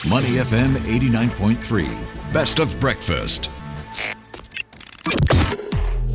Money FM 89.3. Best of breakfast.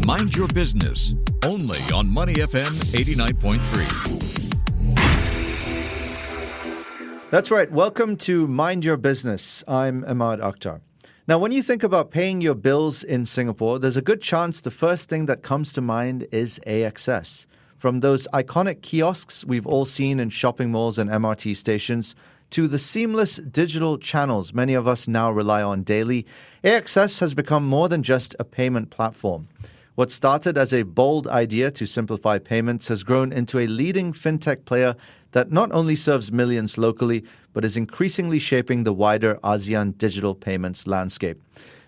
Mind your business. Only on Money FM 89.3. That's right. Welcome to Mind Your Business. I'm Ahmad Akhtar. Now, when you think about paying your bills in Singapore, there's a good chance the first thing that comes to mind is AXS. From those iconic kiosks we've all seen in shopping malls and MRT stations to the seamless digital channels many of us now rely on daily, AXS has become more than just a payment platform. What started as a bold idea to simplify payments has grown into a leading fintech player that not only serves millions locally, but is increasingly shaping the wider ASEAN digital payments landscape.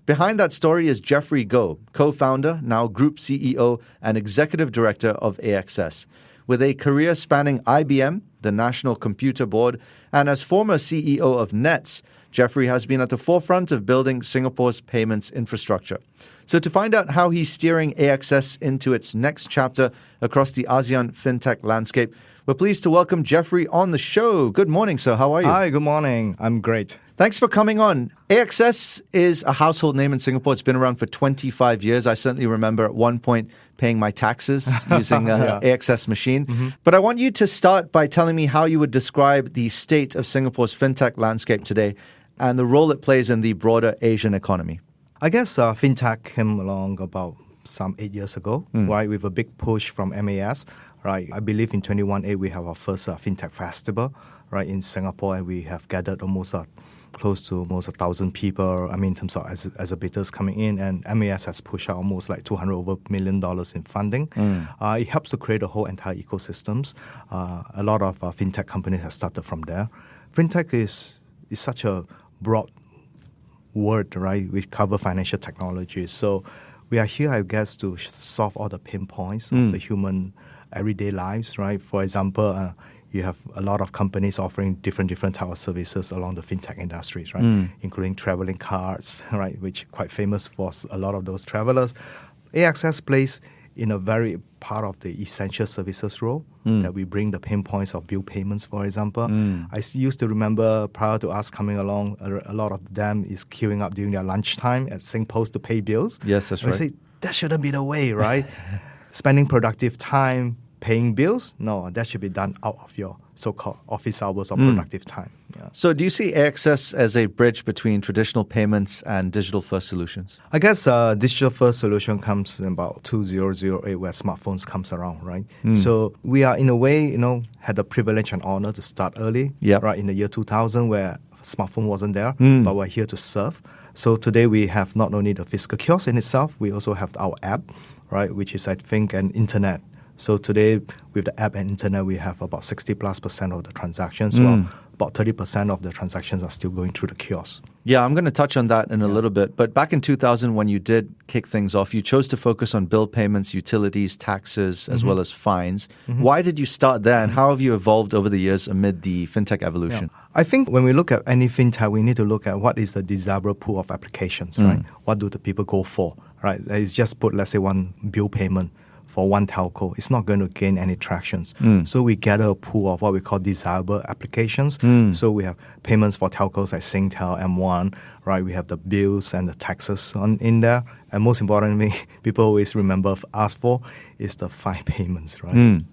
Behind that story is Jeffrey Goh, co-founder, now Group CEO and Executive Director of AXS. With a career spanning IBM, the National Computer Board, and as former CEO of Nets, Jeffrey has been at the forefront of building Singapore's payments infrastructure. So to find out how he's steering AXS into its next chapter across the ASEAN fintech landscape, we're pleased to welcome Jeffrey on the show. Good morning, sir. How are you? Hi, good morning. I'm great. Thanks for coming on. AXS is a household name in Singapore. It's been around for 25 years. I certainly remember at one point paying my taxes using an AXS machine. Mm-hmm. But I want you to start by telling me how you would describe the state of Singapore's fintech landscape today and the role it plays in the broader Asian economy. I guess fintech came along about some 8 years ago, right, with a big push from MAS. Right, I believe in 21A we have our first fintech festival, right, in Singapore, and we have gathered almost close to almost 1,000 people. I mean, in terms of exhibitors coming in, and MAS has pushed out almost like $200 million in funding. It helps to create a whole entire ecosystems. A lot of fintech companies have started from there. Fintech is such a broad word, right? We cover financial technology, so we are here, I guess, to solve all the pain points of the human everyday lives, right? For example, you have a lot of companies offering different type of services along the fintech industries, right? Including traveling cards, right? Which quite famous for a lot of those travelers. AXS plays in a very part of the essential services role that we bring the pain points of bill payments, for example. I used to remember prior to us coming along, a lot of them is queuing up during their lunchtime at SingPost to pay bills. Yes, that's right. I say, that shouldn't be the way, right? Spending productive time paying bills? No, that should be done out of your so-called office hours or productive time. Yeah. So do you see AXS as a bridge between traditional payments and digital-first solutions? I guess digital-first solution comes in about 2008 where smartphones comes around, right? So we are, in a way, had the privilege and honor to start early, right, in the year 2000 where smartphone wasn't there, but we're here to serve. So today we have not only the physical kiosk in itself, we also have our app, right, which is, I think, an internet. So today, with the app and internet, we have about 60+% of the transactions. Well, about 30% of the transactions are still going through the kiosk. Yeah, I'm going to touch on that in a little bit. But back in 2000, when you did kick things off, you chose to focus on bill payments, utilities, taxes, as well as fines. Why did you start there, and how have you evolved over the years amid the fintech evolution? Yeah. I think when we look at any fintech, we need to look at what is the desirable pool of applications, right? What do the people go for, right? It's just put, let's say, one bill payment for one telco. It's not going to gain any tractions. So we gather a pool of what we call desirable applications. So we have payments for telcos like Singtel, M1, right? We have the bills and the taxes in there. And most importantly, people always remember ask for is the fine payments, right?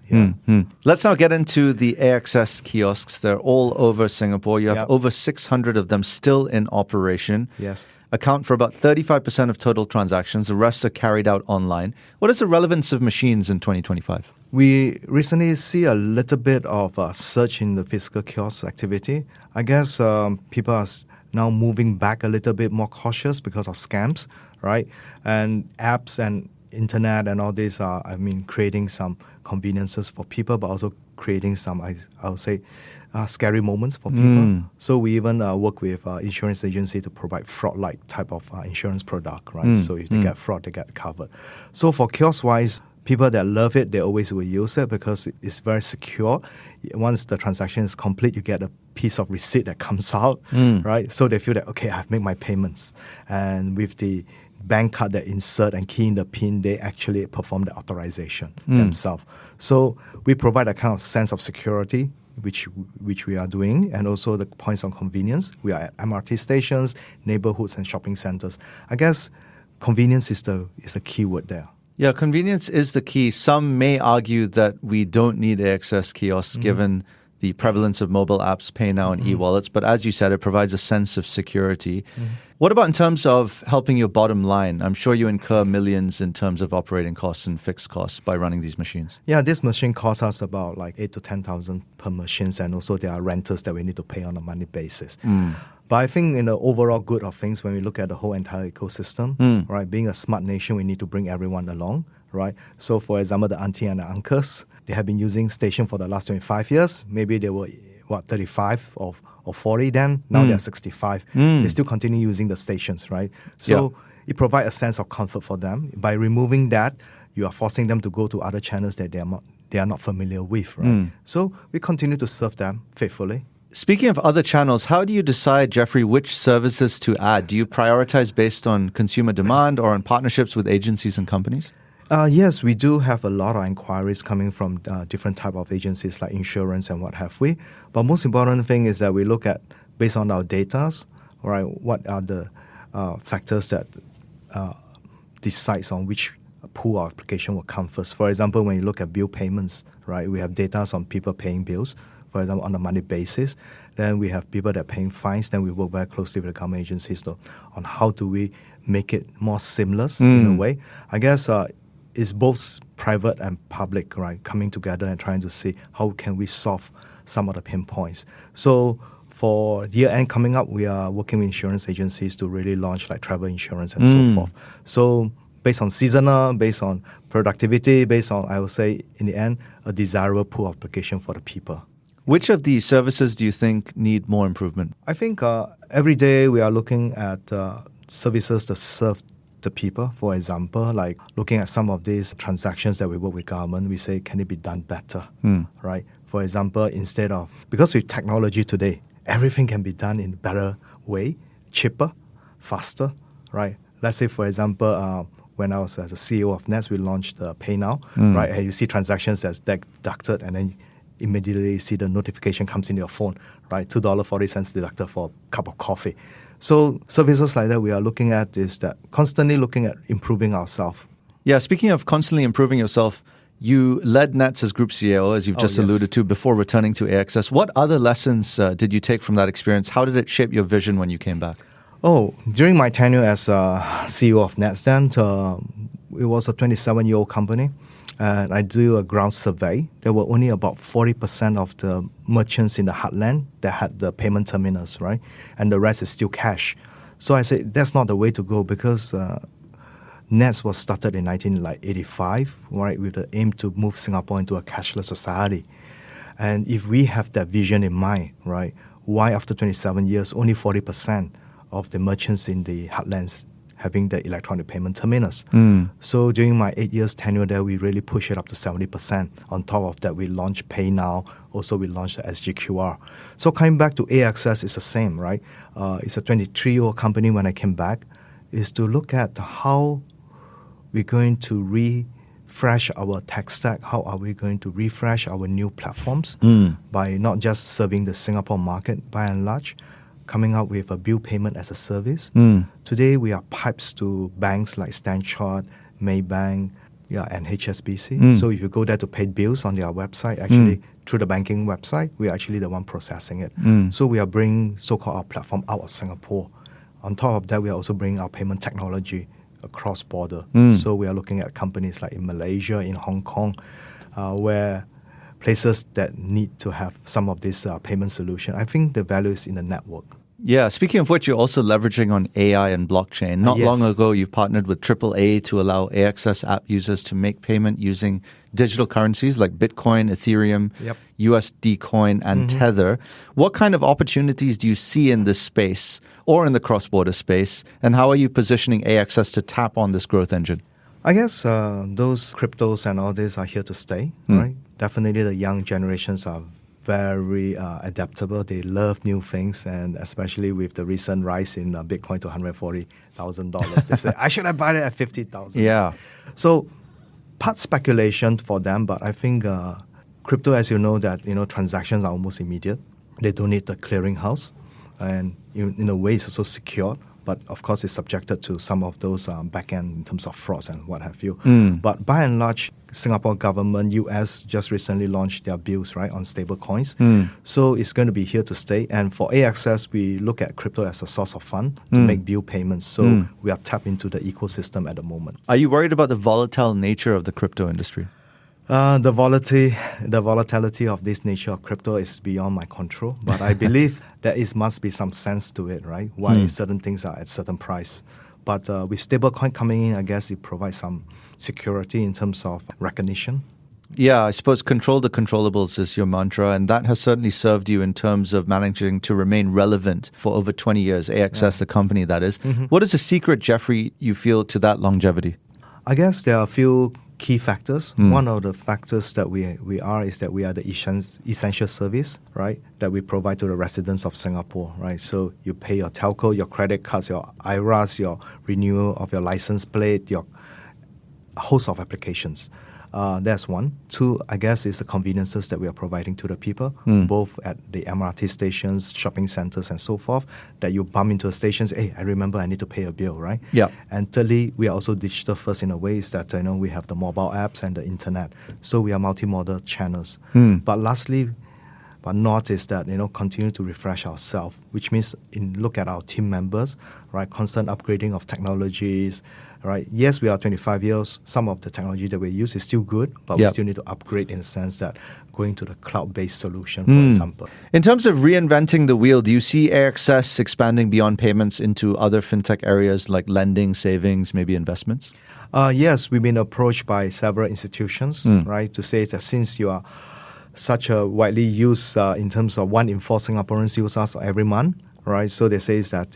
Let's now get into the AXS kiosks. They're all over Singapore. You have over 600 of them still in operation. Yes. Account for about 35% of total transactions. The rest are carried out online. What is the relevance of machines in 2025? We recently see a little bit of a surge in the physical kiosk activity. I guess people are now moving back a little bit more cautious because of scams, right? And apps and internet and all this are, creating some conveniences for people, but also creating some, I would say, scary moments for people. So we even work with insurance agency to provide fraud-like type of insurance product, right? So if they get fraud, they get covered. So for kiosk-wise, people that love it, they always will use it because it's very secure. Once the transaction is complete, you get a piece of receipt that comes out, right? So they feel that, okay, I've made my payments. And with the bank card that insert and key in the PIN, they actually perform the authorization themselves. So we provide a kind of sense of security which we are doing, and also the points of convenience. We are at MRT stations, neighborhoods, and shopping centers. I guess convenience is the key word there. Yeah, convenience is the key. Some may argue that we don't need AXS kiosks given the prevalence of mobile apps, pay now, and e-wallets. But as you said, it provides a sense of security. What about in terms of helping your bottom line? I'm sure you incur millions in terms of operating costs and fixed costs by running these machines. Yeah, this machine costs us about like 8,000 to 10,000 per machines, and also there are rentals that we need to pay on a monthly basis. But I think in the overall good of things, when we look at the whole entire ecosystem, right, being a smart nation, we need to bring everyone along, right? So, for example, the auntie and the uncles, they have been using station for the last 25 years. Maybe they were, 35 or 40 then. Now they're 65. They still continue using the stations, right? So it provides a sense of comfort for them. By removing that, you are forcing them to go to other channels that they are not familiar with, right? So we continue to serve them faithfully. Speaking of other channels, how do you decide, Jeffrey, which services to add? Do you prioritize based on consumer demand or on partnerships with agencies and companies? Yes, we do have a lot of inquiries coming from different type of agencies like insurance and what have we. But most important thing is that we look at, based on our data, right, what are the factors that decides on which pool of application will come first. For example, when you look at bill payments, right, we have data on people paying bills, for example, on a monthly basis. Then we have people that are paying fines. Then we work very closely with the government agencies on how do we make it more seamless in a way. I guess it's both private and public, right, coming together and trying to see how can we solve some of the pain points. So for year end coming up, we are working with insurance agencies to really launch like travel insurance and so forth. So based on seasonal, based on productivity, based on, I would say, in the end, a desirable pool of application for the people. Which of these services do you think need more improvement? I think every day we are looking at services that serve the people. For example, like looking at some of these transactions that we work with government, we say, can it be done better, right? For example, because with technology today, everything can be done in a better way, cheaper, faster, right? Let's say, for example, when I was as a CEO of Nets, we launched the Pay Now, right? And you see transactions that's deducted, and then immediately see the notification comes in your phone, right? $2.40 deducted for a cup of coffee. So services like that we are looking at is that constantly looking at improving ourselves. Yeah, speaking of constantly improving yourself, you led Nets as Group CEO, as you've just alluded to, before returning to AXS. What other lessons did you take from that experience? How did it shape your vision when you came back? During my tenure as CEO of Nets then, it was a 27-year-old company. And I do a ground survey. There were only about 40% of the merchants in the heartland that had the payment terminals, right? And the rest is still cash. So I said, that's not the way to go because Nets was started in 1985, right, with the aim to move Singapore into a cashless society. And if we have that vision in mind, right, why after 27 years, only 40% of the merchants in the heartlands having the electronic payment terminals. So during my 8 years tenure there, we really pushed it up to 70%. On top of that, we launched Pay Now. Also, we launched the SGQR. So coming back to AXS, it's the same, right? It's a 23-year-old company when I came back, is to look at how we're going to refresh our tech stack, how are we going to refresh our new platforms by not just serving the Singapore market by and large, coming up with a bill payment as a service. Today, we are pipes to banks like Standard Chartered, Maybank, and HSBC. So if you go there to pay bills on their website, actually through the banking website, we are actually the one processing it. So we are bringing so-called our platform out of Singapore. On top of that, we are also bringing our payment technology across border. So we are looking at companies like in Malaysia, in Hong Kong, where places that need to have some of this payment solution. I think the value is in the network. Yeah, speaking of which, you're also leveraging on AI and blockchain. Not long ago, you partnered with AAA to allow AXS app users to make payment using digital currencies like Bitcoin, Ethereum, USD Coin, and Tether. What kind of opportunities do you see in this space or in the cross-border space? And how are you positioning AXS to tap on this growth engine? I guess those cryptos and all this are here to stay, right? Definitely the young generations are very adaptable. They love new things, and especially with the recent rise in Bitcoin to $140,000. They say, I should have bought it at $50,000. Yeah. So part speculation for them, but I think Crypto, as you know, that transactions are almost immediate. They don't need the clearinghouse, and in a way, it's also secure. But of course, it's subjected to some of those back end in terms of frauds and what have you. But by and large, Singapore government, US just recently launched their bills, right, on stable coins. So it's going to be here to stay. And for AXS, we look at crypto as a source of fund to make bill payments. So we are tapped into the ecosystem at the moment. Are you worried about the volatile nature of the crypto industry? The volatility of this nature of crypto is beyond my control, but I believe there must be some sense to it, right? Why certain things are at certain price. But with stablecoin coming in, I guess it provides some security in terms of recognition. Yeah, I suppose control the controllables is your mantra, and that has certainly served you in terms of managing to remain relevant for over 20 years, AXS, the company that is. What is the secret, Jeffrey, you feel to that longevity? I guess there are a few key factors. One of the factors that we are is that we are the essential service, right, that we provide to the residents of Singapore, right? So you pay your telco, your credit cards, your IRAs, your renewal of your license plate, your host of applications. That's one. Two, I guess, is the conveniences that we are providing to the people, both at the MRT stations, shopping centers, and so forth, that you bump into a station, hey, I remember I need to pay a bill, right? Yeah. And thirdly, we are also digital first in a way is that, we have the mobile apps and the internet. So we are multimodal channels. But lastly, but not is that, continue to refresh ourselves, which means look at our team members, right? Constant upgrading of technologies, right? Yes, we are 25 years. Some of the technology that we use is still good, but we still need to upgrade in the sense that going to the cloud-based solution, for example. In terms of reinventing the wheel, do you see AXS expanding beyond payments into other fintech areas like lending, savings, maybe investments? Yes, we've been approached by several institutions, right, to say that since you are such a widely used in terms of 1 in 4 Singaporeans use us every month, right? So they say that,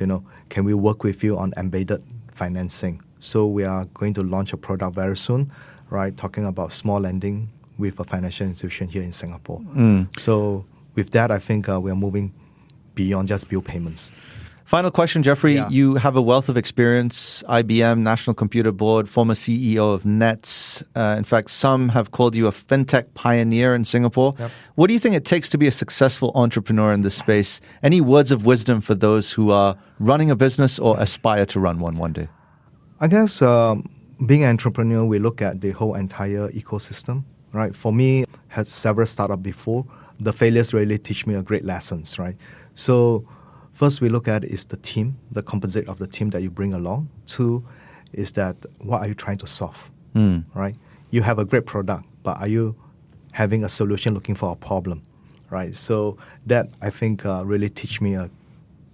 can we work with you on embedded financing? So we are going to launch a product very soon, right? Talking about small lending with a financial institution here in Singapore. So with that, I think we are moving beyond just bill payments. Final question, Jeffrey. Yeah. You have a wealth of experience, IBM, National Computer Board, former CEO of Nets. In fact, some have called you a fintech pioneer in Singapore. Yep. What do you think it takes to be a successful entrepreneur in this space? Any words of wisdom for those who are running a business or aspire to run one day? I guess being an entrepreneur, we look at the whole entire ecosystem, right? For me, had several startups before. The failures really teach me a great lessons, right? So first, we look at is the team, the composite of the team that you bring along. Two, is that what are you trying to solve, right? You have a great product, but are you having a solution looking for a problem, right? So that, I think, really teach me a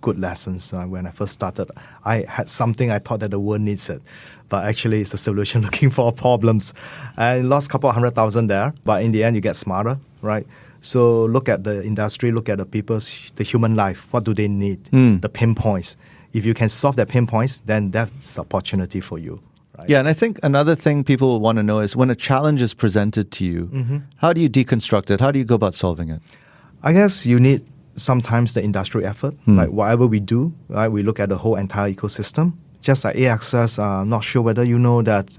good lessons. When I first started, I had something I thought that the world needs it, but actually it's a solution looking for problems. I lost a couple of 100,000 there, but in the end, you get smarter, right? So look at the industry, look at the people's, the human life. What do they need? The pain points. If you can solve the pain points, then that's the opportunity for you. Right? Yeah, and I think another thing people will want to know is when a challenge is presented to you, how do you deconstruct it? How do you go about solving it? I guess you need sometimes the industry effort. Like whatever we do, right, we look at the whole entire ecosystem. Just like AXS, I'm not sure whether you know that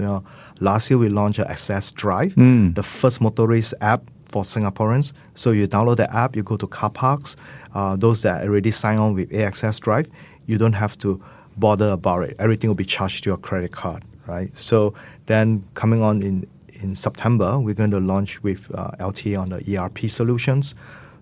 last year we launched an AXS Drive, the first motorist app for Singaporeans. So you download the app, you go to car parks. Those that already sign on with AXS Drive, you don't have to bother about it. Everything will be charged to your credit card, right? So then coming on in September, we're going to launch with LTA on the ERP solutions.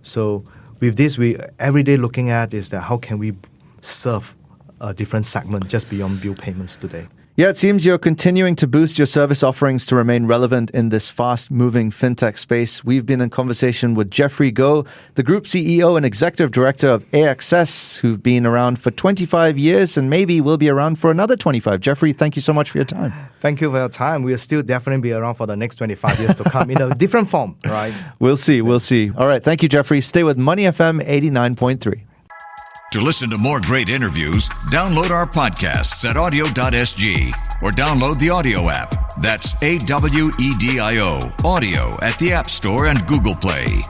So with this, we every day looking at is that how can we serve a different segment just beyond bill payments today. Yeah, it seems you're continuing to boost your service offerings to remain relevant in this fast-moving fintech space. We've been in conversation with Jeffrey Goh, the Group CEO and Executive Director of AXS, who've been around for 25 years and maybe will be around for another 25. Jeffrey, thank you so much for your time. Thank you for your time. We'll still definitely be around for the next 25 years to come in a different form, right? We'll see. All right. Thank you, Jeffrey. Stay with Money FM 89.3. To listen to more great interviews, download our podcasts at audio.sg or download the audio app. That's AWEDIO, audio at the App Store and Google Play.